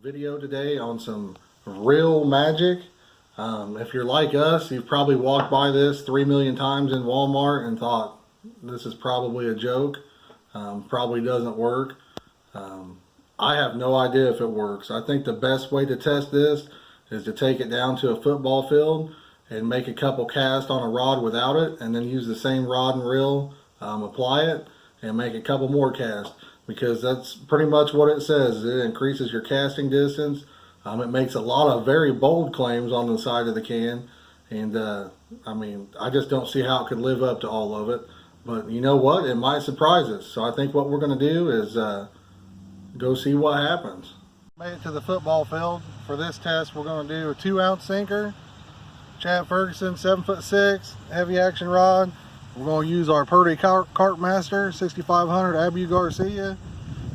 Video today on some real magic. If you're like us, you've probably walked by this 3 million times in Walmart and thought this is probably a joke. Probably doesn't work. I have no idea if it works. I think the best way to test this is to take it down to a football field and make a couple casts on a rod without it, and then use the same rod and reel, apply it, and make a couple more casts. Because that's pretty much what it says. It increases your casting distance. It makes a lot of very bold claims on the side of the can. And I mean, I just don't see how it could live up to all of it. But you know what? It might surprise us. So I think what we're going to do is go see what happens. Made it to the football field. For this test, we're going to do a 2-ounce sinker. Chad Ferguson, 7'6", heavy action rod. We're going to use our Purdy Carp Master 6500 Abu Garcia,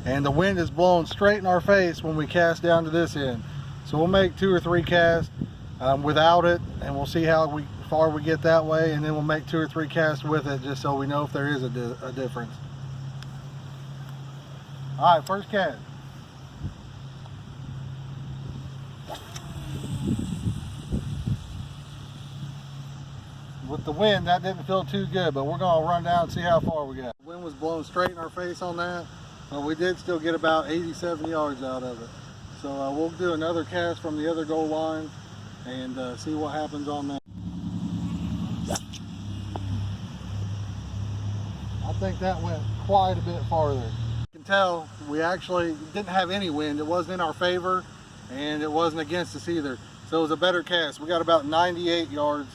and the wind is blowing straight in our face when we cast down to this end. So we'll make 2 or 3 casts without it, and we'll see how far we get that way, and then we'll make 2 or 3 casts with it just so we know if there is a difference. All right, first cast. With the wind, that didn't feel too good, but we're going to run down and see how far we got. The wind was blowing straight in our face on that, but we did still get about 87 yards out of it. So we'll do another cast from the other goal line and see what happens on that. I think that went quite a bit farther. You can tell we actually didn't have any wind. It wasn't in our favor, and it wasn't against us either. So it was a better cast. We got about 98 yards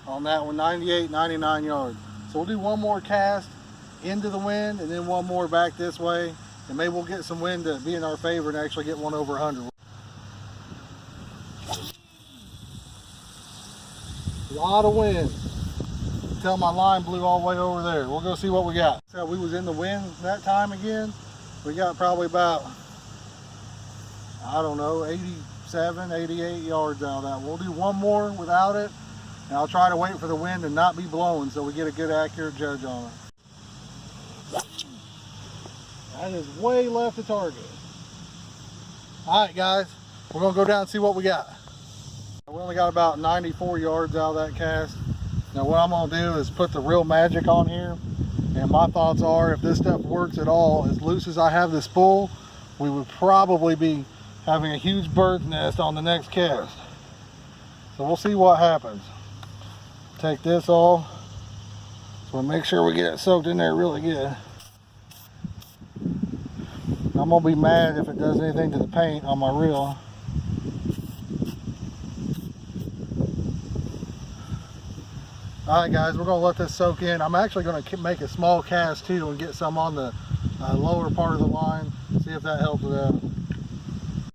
on that one, 98, 99 yards. So we'll do one more cast into the wind and then one more back this way, and maybe we'll get some wind to be in our favor and actually get one over 100. A lot of wind. Tell my line blew all the way over there. We'll go see what we got. So we was in the wind that time again. We got probably about, I don't know, 87, 88 yards out of that. We'll do one more without it. And I'll try to wait for the wind to not be blowing so we get a good accurate judge on it. That is way left of target. All right, guys, we're gonna go down and see what we got. We only got about 94 yards out of that cast. Now what I'm gonna do is put the real magic on here. And my thoughts are, if this stuff works at all, as loose as I have this spool, we would probably be having a huge bird's nest on the next cast. So we'll see what happens. Take this off, so we'll make sure we get it soaked in there really good. I'm gonna be mad if it does anything to the paint on my reel. Alright guys, we're gonna let this soak in. I'm actually gonna make a small cast too and get some on the lower part of the line, see if that helps with that.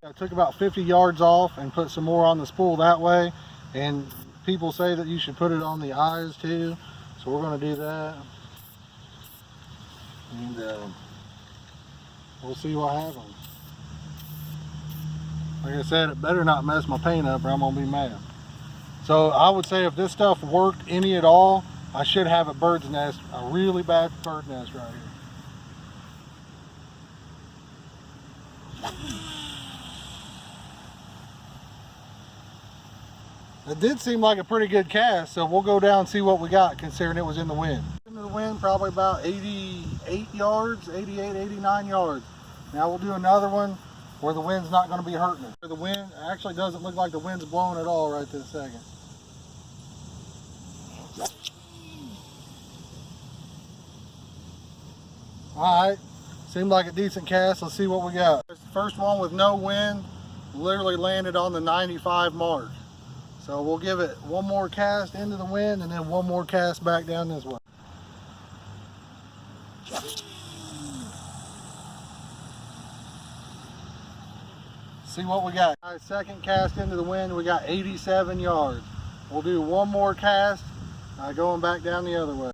I took about 50 yards off and put some more on the spool that way, and people say that you should put it on the eyes too, so we're going to do that, and we'll see what happens. Like I said, it better not mess my paint up or I'm going to be mad. So I would say if this stuff worked any at all, I should have a bird's nest, a really bad bird's nest right here. It did seem like a pretty good cast, so we'll go down and see what we got, considering it was in the wind. Into the wind, probably about 88 yards, 88, 89 yards. Now we'll do another one where the wind's not going to be hurting it. The wind actually doesn't look like the wind's blowing at all right this second. Alright, seemed like a decent cast. Let's see what we got. It's the first one with no wind, literally landed on the 95 mark. So we'll give it one more cast into the wind and then one more cast back down this way. See what we got. All right, second cast into the wind, we got 87 yards. We'll do one more cast going back down the other way.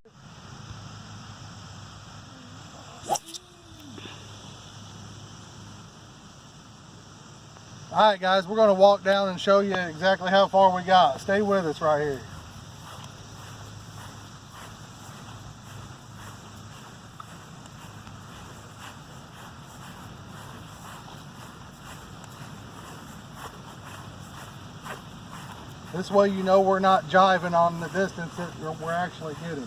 Alright guys, we're going to walk down and show you exactly how far we got. Stay with us right here. This way you know we're not jiving on the distance that we're actually hitting.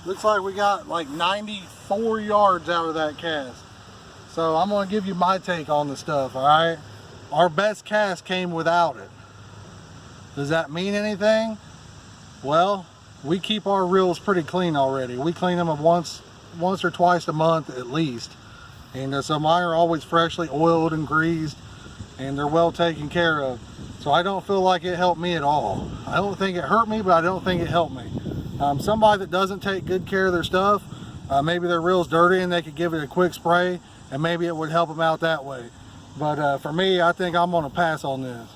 Looks like we got like 94 yards out of that cast. So I'm gonna give you my take on the stuff, all right? Our best cast came without it. Does that mean anything? Well, we keep our reels pretty clean already. We clean them once or twice a month at least. And so mine are always freshly oiled and greased, and they're well taken care of. So I don't feel like it helped me at all. I don't think it hurt me, but I don't think it helped me. Somebody that doesn't take good care of their stuff, maybe their reel's dirty and they could give it a quick spray, and maybe it would help them out that way. But for me, I think I'm gonna pass on this.